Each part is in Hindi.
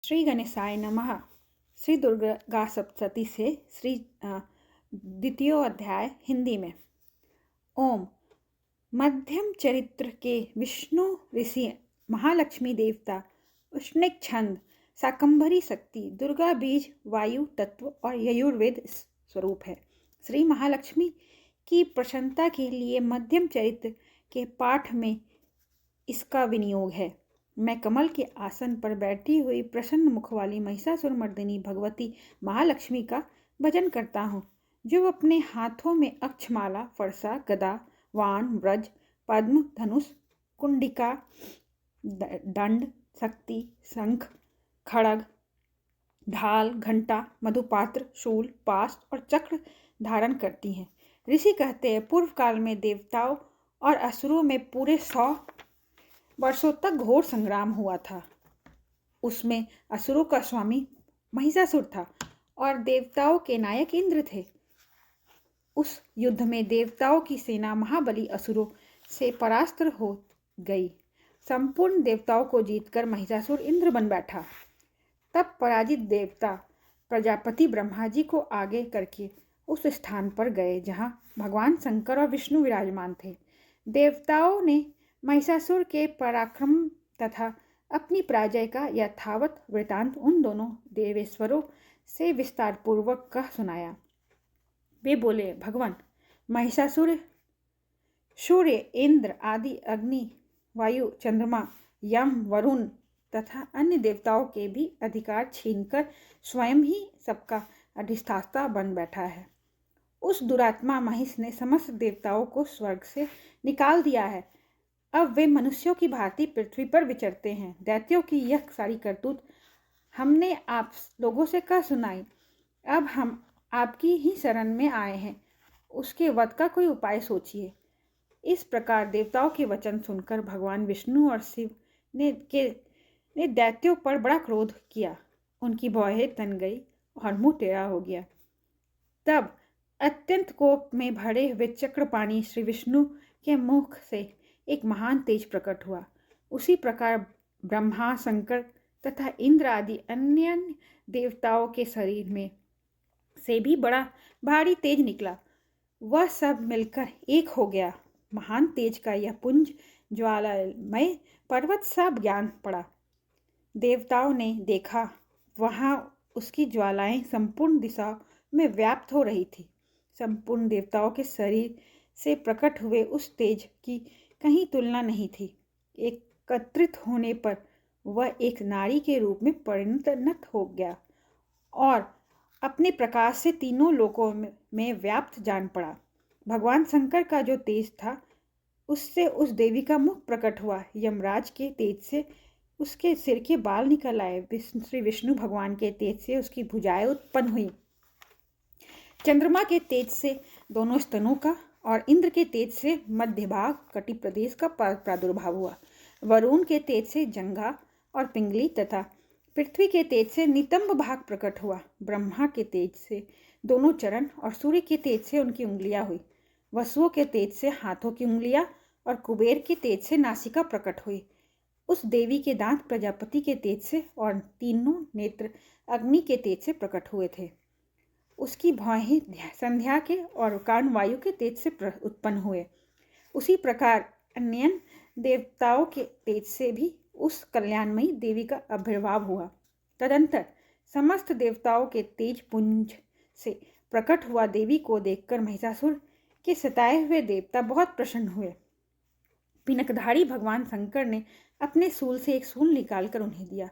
श्री गणेशाय नमः। श्री दुर्गा सप्तशती से श्री द्वितीय अध्याय हिंदी में। ओम। मध्यम चरित्र के विष्णु ऋषि महालक्ष्मी देवता उष्णिक छंद शाकंभरी शक्ति दुर्गा बीज वायु तत्व और यजुर्वेद स्वरूप है। श्री महालक्ष्मी की प्रसन्नता के लिए मध्यम चरित्र के पाठ में इसका विनियोग है। मैं कमल के आसन पर बैठी हुई प्रसन्न मुख वाली महिषासुर मर्दिनी भगवती महालक्ष्मी का भजन करता हूँ, जो अपने हाथों में अक्षमाला, फरसा, गदा, वाण, ब्रज, पद्म, धनुष, कुंडिका, दंड, शक्ति, शंख, खड़ग, ढाल, घंटा, मधुपात्र, शूल, पाश और चक्र धारण करती हैं। ऋषि कहते हैं, पूर्व काल में देवताओं और असुरों में पूरे 100 वर्षों तक घोर संग्राम हुआ था। उसमें असुरों का स्वामी महिषासुर था और देवताओं के नायक इंद्र थे। उस युद्ध में देवताओं की सेना महाबली असुरों से परास्त हो गई। संपूर्ण देवताओं को जीतकर महिषासुर इंद्र बन बैठा। तब पराजित देवता प्रजापति ब्रह्मा जी को आगे करके उस स्थान पर गए जहां भगवान शंकर और विष्णु विराजमान थे। देवताओं ने महिषासुर के पराक्रम तथा अपनी पराजय का यथावत वृतांत उन दोनों देवेश्वरों से विस्तार पूर्वक कह सुनाया। वे बोले, भगवान, महिषासुर सूर्य, इंद्र आदि अग्नि, वायु, चंद्रमा, यम, वरुण तथा अन्य देवताओं के भी अधिकार छीनकर स्वयं ही सबका अधिष्ठाता बन बैठा है। उस दुरात्मा महिष ने समस्त देवताओं को स्वर्ग से निकाल दिया है। अब वे मनुष्यों की भांति पृथ्वी पर विचरते हैं। दैत्यों की यह सारी करतूत हमने आप लोगों से कह सुनाई। अब हम आपकी ही शरण में आए हैं, उसके वध का कोई उपाय सोचिए। इस प्रकार देवताओं के वचन सुनकर भगवान विष्णु और शिव ने दैत्यों पर बड़ा क्रोध किया। उनकी भौहें तन गई और मुंह टेढ़ा हो गया। तब अत्यंत कोप में भरे हुए चक्रपाणी श्री विष्णु के मुख से एक महान तेज प्रकट हुआ। उसी प्रकार ब्रह्मा, शंकर तथा इंद्र आदि अन्य देवताओं के शरीर में से भी बड़ा भारी तेज निकला। वह सब मिलकर एक हो गया। महान तेज का यह पुंज ज्वालामय पर्वत सा ज्ञान पड़ा। देवताओं ने देखा, वहां उसकी ज्वालाएं संपूर्ण दिशाओं में व्याप्त हो रही थी। संपूर्ण देवताओं के शरीर से प्रकट हुए उस तेज की कहीं तुलना नहीं थी। एकत्रित होने पर वह एक नारी के रूप में परिणत हो गया और अपने प्रकाश से तीनों लोकों में व्याप्त जान पड़ा। भगवान शंकर का जो तेज था, उससे उस देवी का मुख प्रकट हुआ। यमराज के तेज से उसके सिर के बाल निकल आए। श्री विष्णु भगवान के तेज से उसकी भुजाएं उत्पन्न हुई। चंद्रमा के तेज से दोनों स्तनों का और इंद्र के तेज से मध्य भाग कटि प्रदेश का प्रादुर्भाव हुआ। वरुण के तेज से जंघा और पिंगली तथा पृथ्वी के तेज से नितंब भाग प्रकट हुआ। ब्रह्मा के तेज से दोनों चरण और सूर्य के तेज से उनकी उंगलियां हुई। वसुओं के तेज से हाथों की उंगलियां और कुबेर के तेज से नासिका प्रकट हुई। उस देवी के दांत प्रजापति के तेज से और तीनों नेत्र अग्नि के तेज से प्रकट हुए थे। उसकी भौहें संध्या के और कान वायु के तेज से उत्पन्न हुए। उसी प्रकार अन्य देवताओं के तेज से भी उस कल्याणमयी देवी का आविर्भाव हुआ। तदंतर समस्त देवताओं के तेज पुंज से प्रकट हुआ देवी को देखकर महिषासुर के सताए हुए देवता बहुत प्रसन्न हुए। पिनकधारी भगवान शंकर ने अपने शूल से एक शूल निकालकर उन्हें दिया।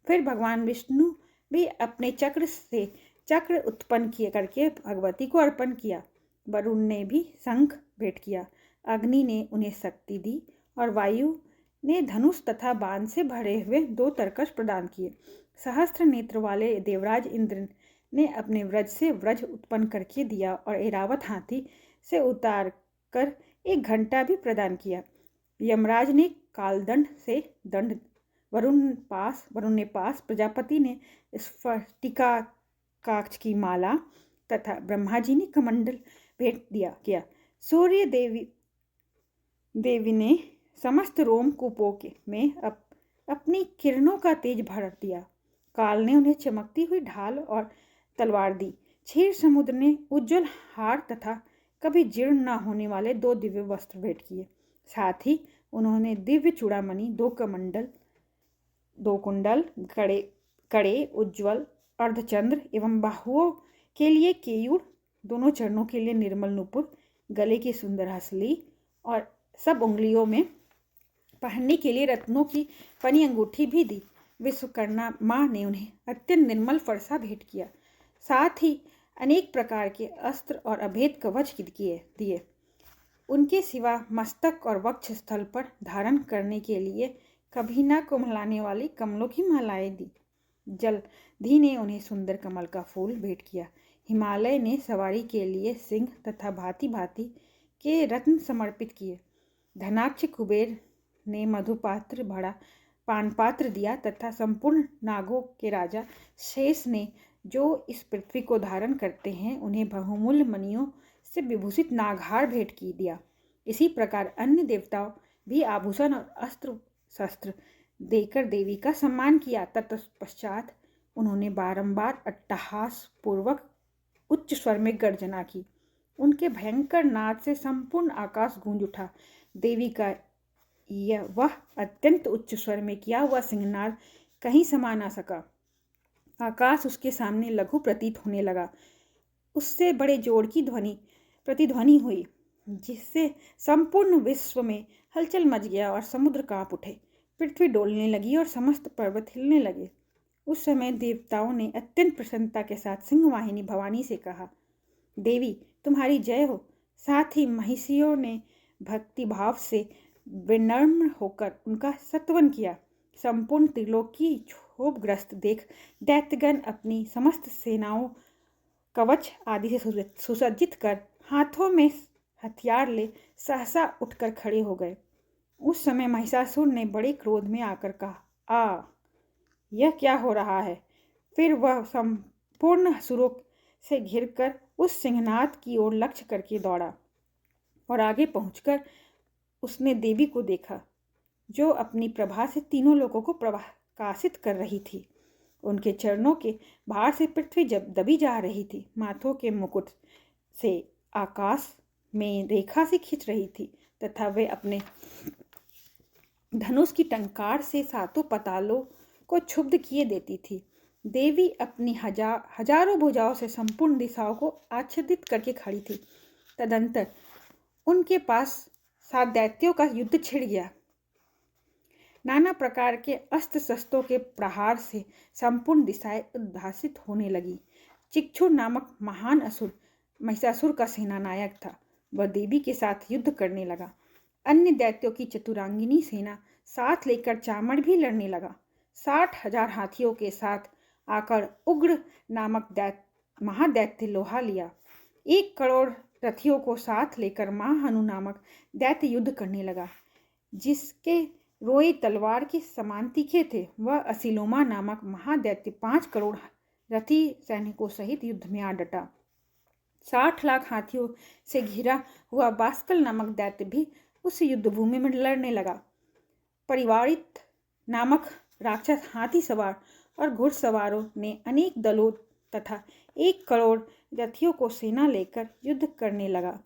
फिर भगवान विष्णु भी अपने चक्र से चक्र उत्पन्न करके भगवती को अर्पण किया। वरुण ने भी शंख भेंट किया। अग्नि ने उन्हें शक्ति दी और वायु ने धनुष तथा बाण से भरे हुए 2 तरकश प्रदान किए। सहस्त्र नेत्र वाले देवराज इंद्र ने अपने व्रज से व्रज उत्पन्न करके दिया और ऐरावत हाथी से उतार कर एक घंटा भी प्रदान किया। यमराज ने कालदंड से दंड, वरुण ने पास, प्रजापति ने स्फटिका काक्ष की माला तथा ब्रह्मा जी ने कमंडल भेंट किया। सूर्य देवी ने समस्त रोमकूपों में अपनी किरणों का तेज भर दिया। काल ने उन्हें चमकती हुई ढाल और तलवार दी। क्षीर समुद्र ने उज्जवल हार तथा कभी जीर्ण न होने वाले 2 दिव्य वस्त्र भेंट किए। साथ ही उन्होंने दिव्य चूड़ामणि, 2 कुंडल, कड़े, उज्ज्वल अर्धचंद्र एवं बाहुओं के लिए केयूर, दोनों चरणों के लिए निर्मल नुपुर, गले की सुंदर हसली और सब उंगलियों में पहनने के लिए रत्नों की पनी अंगूठी भी दी। विश्वकर्मा माँ ने उन्हें अत्यंत निर्मल फरसा भेंट किया। साथ ही अनेक प्रकार के अस्त्र और अभेद कवच दिए। उनके सिवा मस्तक और वक्ष स्थल पर धारण करने के लिए कभी न कुम्हलाने वाली कमलों की मालाएं दी। जलधि ने उन्हें सुंदर कमल का फूल भेंट किया। हिमालय ने सवारी के लिए सिंह तथा भांति भांति के रत्न समर्पित किए। धनाक्ष कुबेर ने मधुपात्र भरा पानपात्र दिया तथा संपूर्ण नागों के राजा शेष ने, जो इस पृथ्वी को धारण करते हैं, उन्हें बहुमूल्य मणियों से विभूषित नागहार भेंट की दिया। इसी प्रकार अन्य देवताओं भी आभूषण और अस्त्र शस्त्र देकर देवी का सम्मान किया। तत्पश्चात उन्होंने बारंबार अट्टहास पूर्वक उच्च स्वर में गर्जना की। उनके भयंकर नाद से संपूर्ण आकाश गूंज उठा। देवी का वह अत्यंत उच्च स्वर में किया हुआ सिंहनाद कहीं समा न सका। आकाश उसके सामने लघु प्रतीत होने लगा। उससे बड़े जोर की प्रतिध्वनि हुई, जिससे संपूर्ण विश्व में हलचल मच गया और समुद्र कांप उठे। पृथ्वी डोलने लगी और समस्त पर्वत हिलने लगे। उस समय देवताओं ने अत्यंत प्रसन्नता के साथ सिंहवाहिनी भवानी से कहा, देवी तुम्हारी जय हो। साथ ही महिषियों ने भक्ति भाव से विनम्र होकर उनका सत्वन किया। संपूर्ण त्रिलोक की क्षोभग्रस्त देख दैत्यगण अपनी समस्त सेनाओं, कवच आदि से सुसज्जित कर हाथों में हथियार ले सहसा उठकर खड़े हो गए। उस समय महिषासुर ने बड़े क्रोध में आकर कहा, यह क्या हो रहा है? फिर वह संपूर्ण असुरों से घिरकर उस सिंहनाद की ओर लक्ष्य करके दौड़ा और आगे पहुंचकर उसने देवी को देखा, जो अपनी प्रभा से तीनों लोगों को प्रकाशित कर रही थी। उनके चरणों के भार से पृथ्वी जब दबी जा रही थी। माथों के मुकुट से आकाश में रेखा से खींच रही थी तथा वे अपने धनुष की टंकार से सातों पतालों को क्षुब्ध किए देती थी। देवी अपनी हजारों भुजाओं से संपूर्ण दिशाओं को आच्छादित करके खड़ी थी। तदंतर उनके पास 7 दैत्यों का युद्ध छिड़ गया। नाना प्रकार के अस्त्र शस्त्रों के प्रहार से संपूर्ण दिशाएं उद्भासित होने लगी। चिक्षुर नामक महान असुर महिषासुर का सेनानायक था। वह देवी के साथ युद्ध करने लगा। अन्य दैत्यों की चतुरांगिनी सेना साथ लेकर चामड़ भी लड़ने लगा। 60,000 हाथियों के साथ आकर उग्र नामक महादैत्य लोहा लिया। 1 करोड़ रथियों को साथ लेकर महाहनु नामक दैत्य युद्ध करने लगा, जिसके रोए तलवार के समान तीखे थे। वह असिलोमा नामक महादैत्य 5 करोड़ रथी सैनिकों सहित युद्ध में आ डटा। 60 लाख हाथियों से घिरा हुआ बास्कल नामक दैत्य भी उस युद्धभूमि में लड़ने लगा। परिवारित नामक राक्षस हाथी सवार और घुड़सवारों ने अनेक दलों तथा 1 करोड़ रथियों को सेना लेकर युद्ध करने लगा।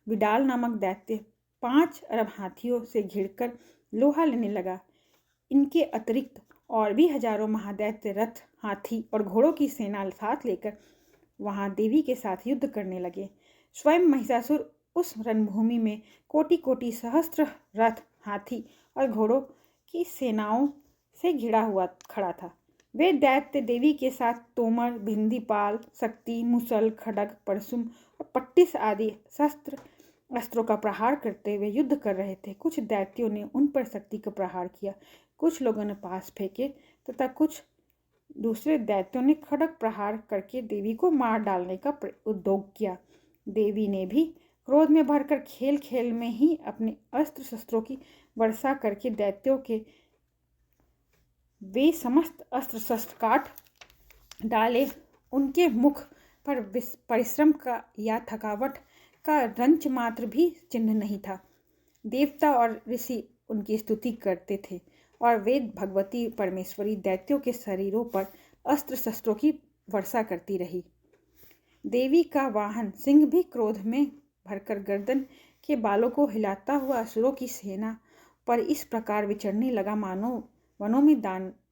विडाल नामक दैत्य 5 अरब हाथियों से घिरकर लोहा लेने लगा। इनके अतिरिक्त और भी हजारों महादैत्य रथ, हाथी और घोड़ों की सेना साथ लेकर वहां देवी के साथ युद्ध करने लगे। स्वयं महिषासुर उस रणभूमि में कोटि कोटि सहस्त्र रथ, हाथी और घोड़ों की सेनाओं से घिरा हुआ खड़ा था। वे दैत्य देवी के साथ तोमर, भिंदीपाल, शक्ति, मुसल, खड्ग, परशुम और पट्टिस आदि अस्त्रों का प्रहार करते हुए युद्ध कर रहे थे। कुछ दैत्यों ने उन पर शक्ति का प्रहार किया, कुछ लोगों ने पास फेंके तथा कुछ दूसरे दैत्यों ने खड्ग प्रहार करके देवी को मार डालने का उद्योग किया। देवी ने भी क्रोध में भरकर खेल खेल में ही अपने अस्त्र शस्त्रों की वर्षा करके दैत्यों के वे समस्त अस्त्र शस्त्र काट डाले। उनके मुख पर परिश्रम का या थकावट का रंच मात्र भी चिन्ह नहीं था। देवता और ऋषि उनकी स्तुति करते थे और वेद भगवती परमेश्वरी दैत्यों के शरीरों पर अस्त्र शस्त्रों की वर्षा करती रही। देवी का वाहन सिंह भी क्रोध में भरकर गर्दन के बालों को हिलाता हुआ असुरों की सेना पर इस प्रकार विचरने लगा मानो वनों में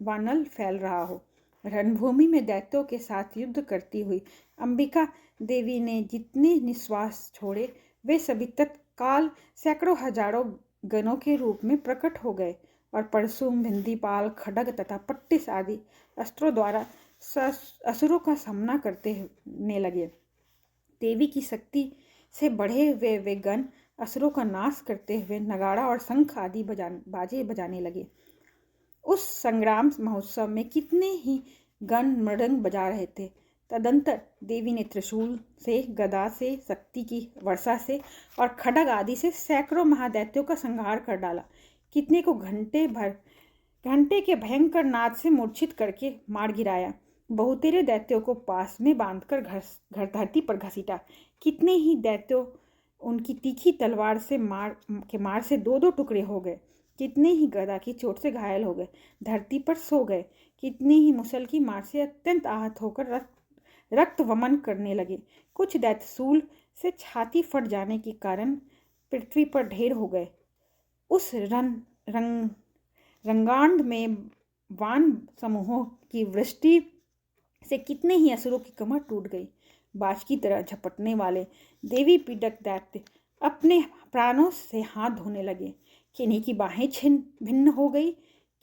वानल फैल रहा हो। रणभूमि में दैत्यों के साथ युद्ध करती हुई अंबिका देवी ने जितने निश्वास छोड़े वे सभी तत्काल सैकड़ों हजारों गणों के रूप में प्रकट हो गए और परशुम, भिंदीपाल, खड्ग तथा पट्टिस आदि अस्त्रों द्वारा असुरों का सामना करने लगे। देवी की शक्ति से बढ़े हुए वे गण असुरों का नाश करते हुए नगाड़ा और शंख आदि बाजे बजाने लगे। उस संग्राम महोत्सव में कितने ही गण मृदंग बजा रहे थे। तदंतर देवी ने त्रिशूल से, गदा से, शक्ति की वर्षा से और खड्ग आदि से सैकड़ों महादैत्यों का संहार कर डाला। कितने को घंटे के भयंकर नाद से मूर्छित करके मार गिराया। बहुतेरे दैत्यों को पास में बांधकर घर धरती पर घसीटा। कितने ही दैत्यों उनकी तीखी तलवार से मार से दो दो टुकड़े हो गए। कितने ही गदा की चोट से घायल हो गए, धरती पर सो गए। कितने ही मुसल की मार से अत्यंत आहत होकर रक्त वमन करने लगे। कुछ दैत्य सूल से छाती फट जाने के कारण पृथ्वी पर ढेर हो गए। उस रंगांड में वान समूहों की वृष्टि से कितने ही असुरों की कमर टूट गई। बाज की तरह झपटने वाले देवी पीड़क दैत्य अपने प्राणों से हाथ धोने लगे। किन्हीं की बाहें भिन्न हो गई,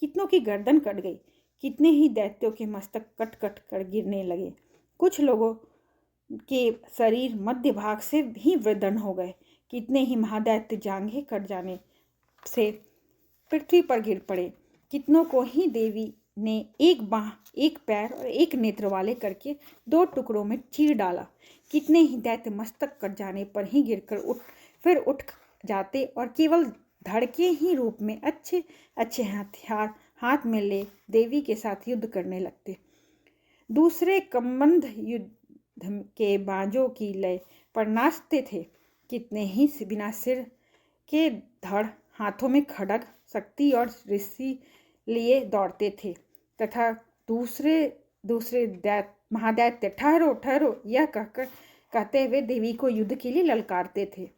कितनों की गर्दन कट गई। कितने ही दैत्यों के मस्तक कट कट कर गिरने लगे। कुछ लोगों के शरीर मध्य भाग से ही वृद्धन हो गए। कितने ही महादैत्य जांघें कट जाने से पृथ्वी पर गिर पड़े। कितनों को ही देवी ने एक बाह, एक पैर और एक नेत्र वाले करके दो टुकड़ों में चीर डाला। कितने ही दैत्य मस्तक कट जाने पर ही गिरकर फिर उठ जाते और केवल धड़ के ही रूप में अच्छे अच्छे हथियार हाथ में ले देवी के साथ युद्ध करने लगते। दूसरे कमंद युद्ध के बाजों की लय पर नाचते थे। कितने ही बिना सिर के धड़, हाथों में खड्ग, शक्ति और ऋषि लिए दौड़ते थे तथा दूसरे महादैत्य ठहरो ठहरो यह कहते हुए देवी को युद्ध के लिए ललकारते थे।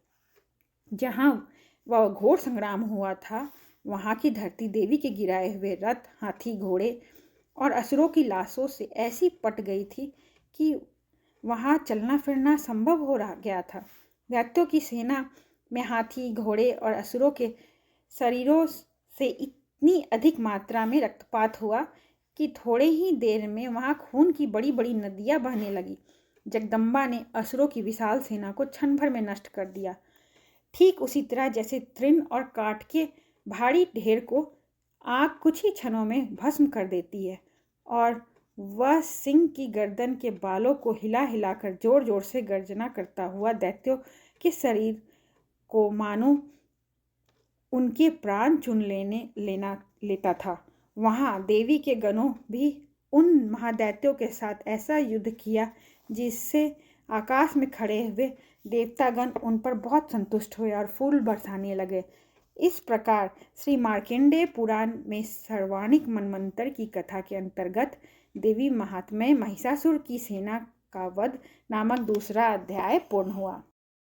जहाँ वह घोर संग्राम हुआ था वहाँ की धरती देवी के गिराए हुए रथ, हाथी, घोड़े और असुरों की लाशों से ऐसी पट गई थी कि वहाँ चलना फिरना संभव हो गया था। दैत्यों की सेना में हाथी, घोड़े और असुरों के शरीरों से इतनी अधिक मात्रा में रक्तपात हुआ कि थोड़े ही देर में वहाँ खून की बड़ी बड़ी नदियाँ बहने लगी। जगदम्बा ने असुरों की विशाल सेना को क्षण भर में नष्ट कर दिया। ठीक उसी तरह जैसे तृण और काठ के भारी ढेर को आग कुछ ही क्षणों में भस्म कर देती है और वह सिंह की गर्दन के बालों को हिला हिलाकर जोर जोर से गर्जना करता हुआ दैत्यों के शरीर को मानो उनके प्राण चुन लेता था। वहाँ देवी के गणों भी उन महादैत्यों के साथ ऐसा युद्ध किया जिससे आकाश में खड़े हुए देवतागण उन पर बहुत संतुष्ट हुए और फूल बरसाने लगे। इस प्रकार श्री मार्कंडेय पुराण में सर्वाणिक मनवंतर की कथा के अंतर्गत देवी महात्म्य महिषासुर की सेना का वध नामक दूसरा अध्याय पूर्ण हुआ।